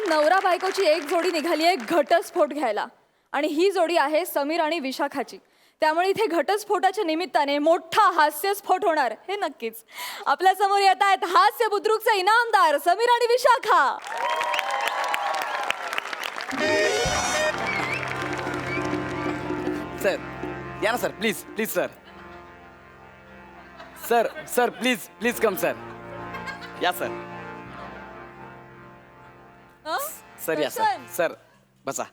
नवरा बायकोची एक जोडी निघाली आहे घटस्फोट घ्यायला आणि ही जोडी आहे समीर आणि विशाखाची. त्यामुळे इथे घटस्फोटाच्या निमित्ताने मोठा हास्यस्फोट होणार हे नक्कीच. आपल्या समोर येत आहेत हास्य बुद्रुकचे इनामदार समीर आणि विशाखा. सर या ना sir, please please sir. Sir sir please please come sir. या सर. सर या सर. सर बसा.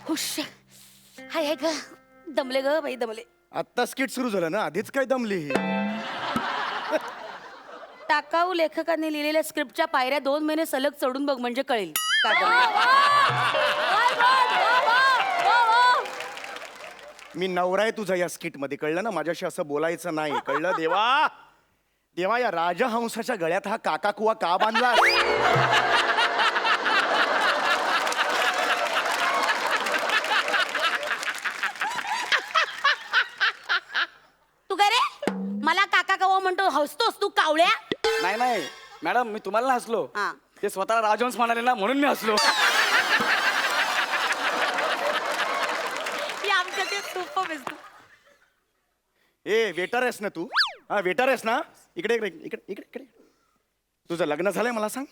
हुश. हाय हाय ग, दमले ग बाई दमले. आत्ता स्किट सुरू झालं ना, आधीच काय दमली ही. टाकाऊ लेखकांनी लिहिलेल्या स्क्रिप्टच्या पायऱ्या 2 महिने सलग चढून बघ म्हणजे कळेल. मी नवरा आहे तुझा या स्किट मध्ये, कळलं ना. माझ्याशी असं बोलायचं नाही, कळलं. देवा देवा, या राजहंसाच्या गळ्यात हा काका कुवा का बांधला. तू काय रे मला काका कवा म्हणतो, हसतोस तू कावळ्या. नाही नाही मॅडम, मी तुम्हाला हसलो. हा. ते स्वतःला राजहंस म्हणाले ना, म्हणून मी हसलो. आमच्या ते सोपं बेसतो. ए वेटर आहेस ना तू? हा वेटर आहेस ना? इकडे इकडे इकडे इकडे इकडे. तुझं लग्न झालंय मला सांग.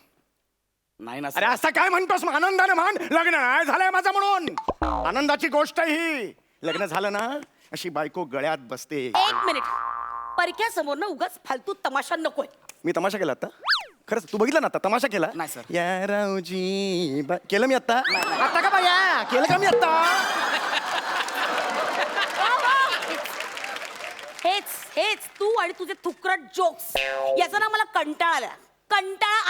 नाही ना अरे सर. असं काय म्हणतोस मग? आनंदाने म्हण लग्न नाही झालंय माझं म्हणून. आनंदाची गोष्ट आहे ही. लग्न झालं ना, अशी बायको गळ्यात बसते. 1 मिनिट, परक्या समोर ना उगाच फालतू तमाशा नकोय. मी तमाशा केला आता? खरंच तू बघितलं ना आता तमाशा केला? नाही सर. या रावजी केलं मी आता. आता का बाया केलं का मी आता? हेच हेच तू आणि तुझे थुकरट जोक्स, याचा ना मला कंटाळा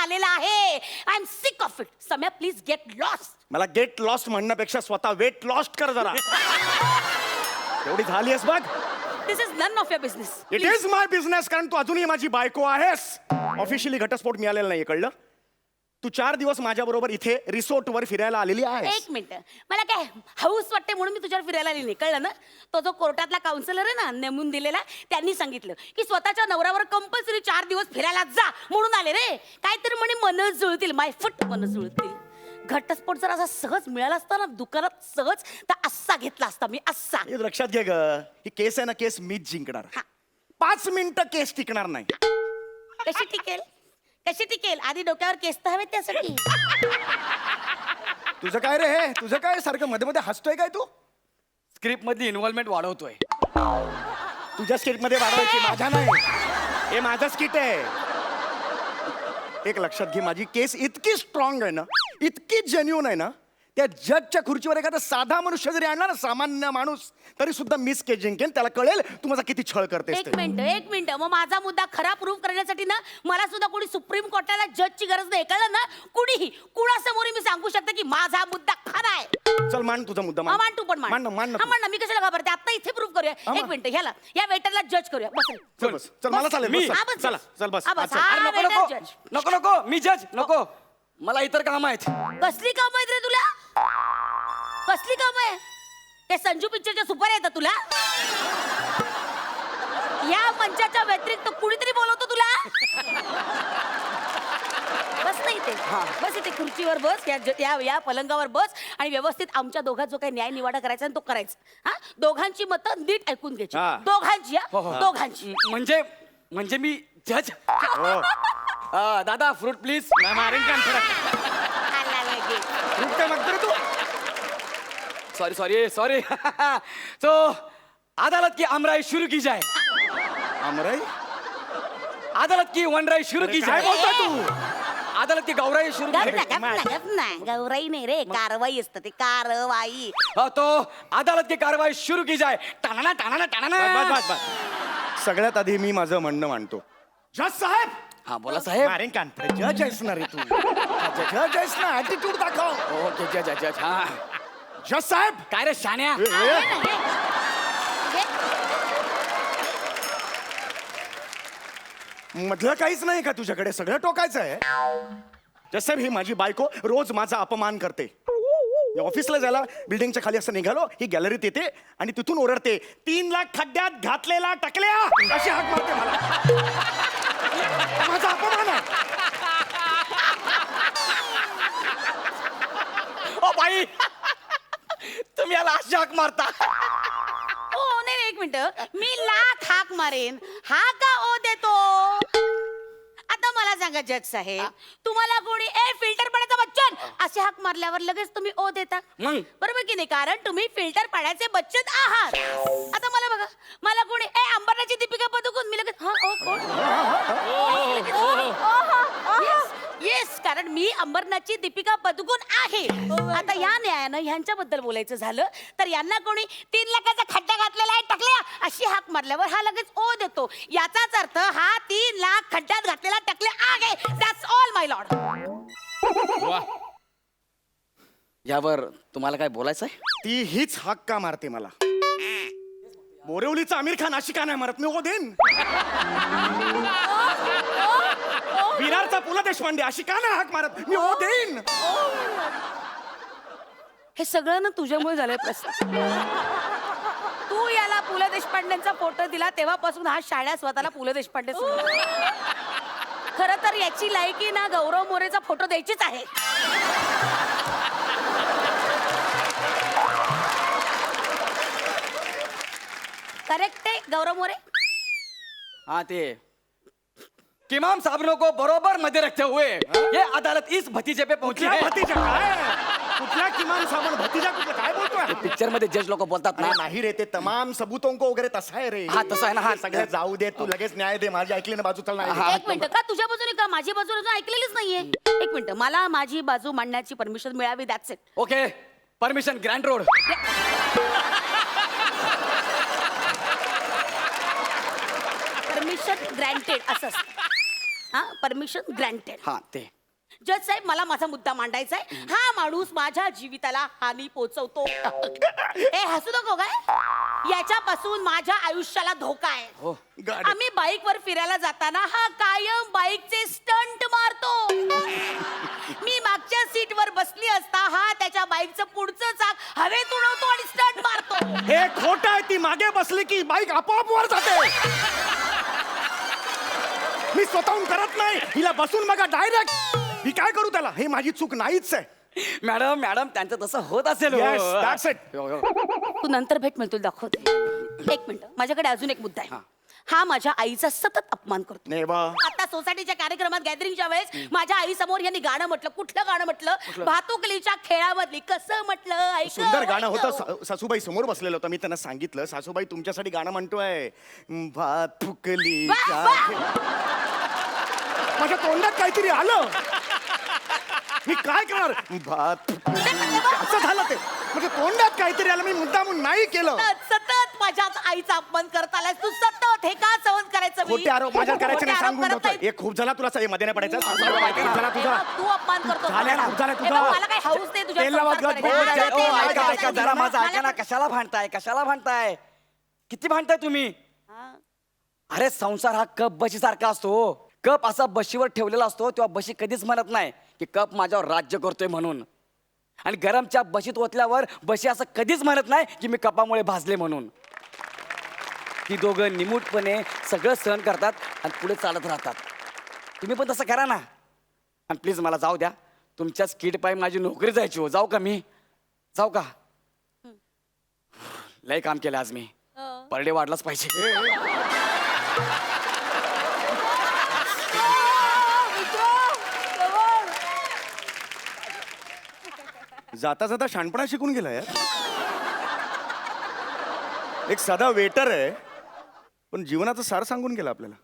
आलेला आहे. I am sick of it. Samya please get lost. मला गेट लॉस्ट म्हणण्यापेक्षा स्वतः वेट लॉस्ट कर जरा. एवढी झाली आहेस बघ. This is none of your business. It is my business, कारण तू अजूनही माझी बायको आहेस. ऑफिशियली घटस्फोट मिळालेला नाहीये, कळलं. तू 4 दिवस माझ्या बरोबर इथे रिसोर्ट वर फिरायला आलेली आहेस. 1 मिनिट, मला काय हाऊस वाटते म्हणून मी तुझ्यावर फिरायला आली नाही, कळलं ना. तो जो कोर्टातला काउन्सिलर आहे ना, नेमून दिलेला, त्यांनी सांगितलं की स्वतःच्या नवऱ्यावर कंपल्सरी 4 दिवस फिरायला जा म्हणून आले रे. काहीतरी म्हणे मन जुळतील, माय फुट मन जुळतील. घटस्फोट जर असा सहज मिळाला असता ना दुकानात सहज, तर असा घेतला असता मी, असा. हे लक्षात घे ग, ही केस आहे ना, केस मीच जिंकणार. हा. 5 मिनिटं केस टिकणार नाही. कशी टिकेल? कशी टिकेल? आधी डोक्यावर केस तर हवेत त्यासाठी. तुझं काय रे हे? तुझं काय सारखं मध्ये मध्ये हसतोय काय तू? स्क्रिप्ट मधली इन्व्हॉल्वमेंट वाढवतोय. तुझ्या स्किट मध्ये वाढवायची, माझ्या नाही. हे माझं स्किट आहे. एक लक्षात घे, माझी केस इतकी स्ट्रॉंग आहे ना, इतकी जेन्युन आहे ना, त्या जजच्या खुर्चीवर एखादा साधा मनुष्य जरी आणला ना, सामान्य माणूस, तरी सुद्धा मिस केस जिंकेन. त्याला कळेल तू माझा किती छळ करतेस ते. 1 मिनिट, मग माझा मुद्दा खरा प्रूव्ह करण्यासाठी ना मला सुद्धा कोणी सुप्रीम कोर्टाला जजची गरज नाही, कळलं ना. कुणीही कुणासमोर मी सांगू शकते की माझा मुद्दा खरा आहे. चल मान तुझा मुद्दा. मान तू पण मान. मान हा, मान ना. मी कशाला घाबरते? आता इथे प्रूव्ह करूया. 1 मिनिट, ह्याला या वेटरला जज करूया. बस रे. चल बस, चल मला चालेल. मी- बस, हा, चल. बस. चला चल बस. हा, बस. चल. हा. अरे नको वेटर नको जज. नको नको, मी जज नको. मला इतर काम आहेत. कसली काम आहेत रे तुला? कसली काम आहे? ते संजू पिक्चरच्या सुपर येतात तुला? या मंचाच्या व्यतिरिक्त कुणीतरी बोलवतो तुला? बस नाही ते. बस इथे खुर्चीवर बस, या पलंगावर बस आणि व्यवस्थित आमच्या दोघांचा जो काही न्याय निवाडा करायचा आहे तो करायचा. हा, दोघांची मतं नीट ऐकून घ्यायची. हा. दोघांची. हो, हो. दोघांची. म्हणजे मी जज. हो. दादा फ्रूट प्लीज. आला लगेच. फ्रूट काय मागतो रे तू? सॉरी तो अदालत की अमराई शुरू की जाए. अमराई? अदालत की वनराई शुरू की काय जाए. बोलतोय तू? अदालत की गौराई शुरू की गप ना. गौराई नाही रे, कारवाई असतं ते. कारवाई. तो अदालत की कारवाई शुरू की जाए. टाणा टाणा टाणा. बस. सगळ्यात आधी मी माझं म्हणणं मांडतो. जज साहेब. हा बोला साहेब. मारेन कान. जज आहेस ना रे तू? जज आहेस ना, ऍटिट्यूड दाखव. ओके जज. हा जज साहेब. काय रे शान्या. मधलं काहीच नाही का तुझ्याकडे? सगळं टोकायचं आहे. जज साहेब, ही माझी बायको रोज माझा अपमान करते. मी ऑफिसला जायला बिल्डिंगच्या खाली असं निघालो, ही गॅलरीत येते आणि तिथून ओरडते, 3 लाख खड्ड्यात घातलेला टकल्या, अशी हाक मारते मला. माझा अपमान आहे. ओ बाई तुम्ही याला अशी हाक मारता. ओ नाही, एक मिनिट, मी लाख हाक मारेन, हा का ओ देतो? आता मला सांगा जज साहेब, तुम्हाला कोणी ए फिल्टर पाण्याचा बच्चन असे हाक मारल्यावर लगेच तुम्ही ओ देता? मग? बरोबर की नाही? कारण तुम्ही फिल्टर पाण्याचे बच्चन आहात. आता मला बघा, मला कोणी ए अंबरनाथची दीपिका पदुकोण, मी लगेच हा ओ कोण? येस, कारण मी अंबरनाथची दीपिका पदुकोण आहे. आता या न्यायानं ह्यांच्याबद्दल बोलायचं झालं तर यांना कोणी 3 लाखाचा खड्डा घातलेला आहे टकल्या अशी हाक मारल्यावर हा लगेच ओ देतो. याचाच अर्थ हा 3 लाख खड्ड्यात घातलेला टकल्या आहे. That's all my Lord. वा. यावर तुम्हाला काय बोलायचं आहे? ती हीच हाक का मारते मला? बोरिवलीचा आमिर खान अशी का नाही मारत? मी ओ देईन. विरारचा पु ल देशपांडे अशी का नाही हाक मारत? मी ओ देईन. हे सगळं ना तुझ्यामुळे झालंय प्रश्न. तू याला पु ल देशपांडेंचा फोटो दिला तेव्हापासून हा शाळा स्वतःला पु ल देशपांडे खरं तर याची लायकी ना गौरव मोरेचा फोटो द्यायचीच आहे. करेक्ट आहे गौरव मोरे. हाँ ते किमाम साहब को बरोबर मध्य रखते हुए ये अदालत इस भतीजे पे पहुंची कुठला है. भतीजा काय? कुठला किमान सामान भतीजा? कुठला काय बोलतोय? पिक्चर मध्ये जज लोक बोलतात ना. अरे नाही रे, ते तमाम सबूतों को वगैरे तसा आहे रे. हा, तसं आहे ना, हा. सगळं जाऊ दे, तू लगेच न्याय दे. माझी ऐकली ना बाजू, चल नाही. हा. एक मिनिट, का तुझ्या बाजूने का माझी बाजू अजून ऐकलेलीच नाहीये? एक मिनिट, मला माझी बाजू मांडण्याची परमिशन मिळावी. That's it. Okay permission grand road. Permission granted असं असतं. हा, परमिशन ग्रँटेड. हा ते जज साहेब, मला माझा मुद्दा मांडायचा आहे. हा माणूस माझ्या जीविताला हानी पोहोचवतो. ए हसू नको काय? याच्यापासून माझ्या आयुष्याला धोका आहे. हो. गाडी- आम्ही बाईकवर फिरायला जाताना हा कायम बाईकचे स्टंट मारतो. मी मागच्या सीटवर बसली असता हा त्याच्या बाईकचं पुढचं चाक हवेत उडवतो आणि स्टंट मारतो. हे खोट आहे. ती मागे बसली की बाईक आपोआप वर जाते. मी स्वतःहून करत नाही. हिला बसून बघा डायरेक्ट. मी काय करू त्याला? हे माझी चूक नाहीच आहे. मॅडम मॅडम त्यांचं तसं होत असेल हो. Yes, that's it. हो, हो. तू नंतर भेट, मिळतो दाखवते. एक मिनिट, माझ्याकडे अजून एक मुद्दा आहे. हा माझ्या आईचा सतत अपमान करतो. नाही बा. आता सोसायटीच्या कार्यक्रमात गॅदरिंगच्या वेळेस माझ्या आई समोर यांनी गाणं म्हटलं. कुठलं गाणं म्हटलं? भातुकलीच्या खेळामधली. कसं म्हटलं? ऐक. सुंदर गाणं होतं. सासूबाई समोर बसलेलं होतं. मी त्यांना सांगितलं, सासूबाई तुमच्यासाठी गाणं म्हणतोय. भात फुकली. वा, वा. माझ्या तोंडात काहीतरी आलं. मी काय करणार? भात फुकली. असं झालं ते. म्हणजे तोंडात काहीतरी आलं. मी मुद्दामून नाही केलं. सतत माझ्या आईचा अपमान करत आलाय तू. सतत हे का सहन करायचं? मी? खोटे आरोप माझ्यावर करायचे खोटे नाही, आरोप सांगून करत ठेवतोय. नाही. हे खूप झाला तुला. मध्ये नाही पडायचं. खूप झाला तुझा. तू अपमान करतो. झालं ना, खूप झालं हे तुझा. बघ, मला काही हौस नाही तुझ्या तेल लावा, संसार गट करायचा. बोल, मला ओ, ते- ऐका ऐका जरा माझं मला- ऐका ना. कशाला भांडताय? कशाला भांडताय? किती भांडताय तुम्ही? हा. अरे संसार हा कप बशी सारखा असतो. कप असा बशीवर ठेवलेला असतो तेव्हा बशी कधीच म्हणत नाही की कप माझ्यावर राज्य करतोय म्हणून. आणि गरमच्या बशीत ओतल्यावर बशी असं कधीच म्हणत नाही की मी कपामुळे भाजले म्हणून. ती दोघं निमूटपणे सगळं सहन करतात आणि पुढे चालत राहतात. तुम्ही पण तसं करा ना. आणि प्लीज मला जाऊ द्या. तुमच्या स्किट पायी माझी नोकरी जायची हो. जाऊ का मी? जाऊ का? लय काम केलं आज मी. पर डे वाढलाच पाहिजे. जाता जाता शाणपणा शिकून गेला यार. एक साधा वेटर आहे पण जीवनाचं सार सांगून गेला आपल्याला.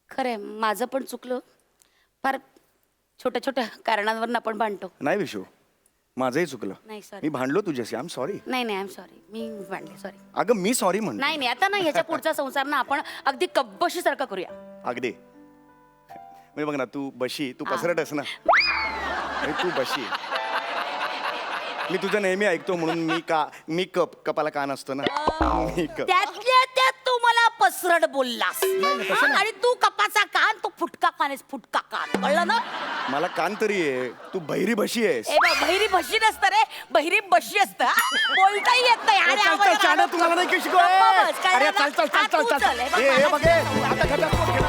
खरंय, माझं पण चुकलं. फार छोट्या छोट्या कारणांवर आपण भांडतो. नाही विशू, माझंही चुकलं. नाही, sorry. मी भांडलो तुझ्याशी. I am sorry. नाही नाही, आय एम सॉरी. मी भांडले, सॉरी. अगं मी सॉरी म्हणतो. नाही नाही, आता ना ह्याच्या पुढचा संसार ना आपण अगदी कब्बशी सारखा करूया. अगदी. म्हणजे बघ ना, तू बशी, तू पसरटस ना. आणि तू बशी. मी तुझं नेहमी ऐकतो म्हणून मी कपाला कान असतो ना. मी कप. त्यातल्या त्यात तू मला वसरड बोललास हा, आणि तू कपाचा कान, तो फुटका कान आहेस, फुटका कान, कळलं ना? मला कान तरी आहे, तू बहिरी भशी आहेस. ए बा, बहिरी भशी नसतं रे, बहिरी बशी असतं हा. बोलताही येत नाही. अरे, चल, आवाज चल, शाळा आला. तुम्हाला नाही की शिकव. गप्पा बस, कळलं अरे ना? चल चल हा, चल तू चल चल. हे बघ, ए, हे मला बघ, हे, नाही आता घटस्फोट केला.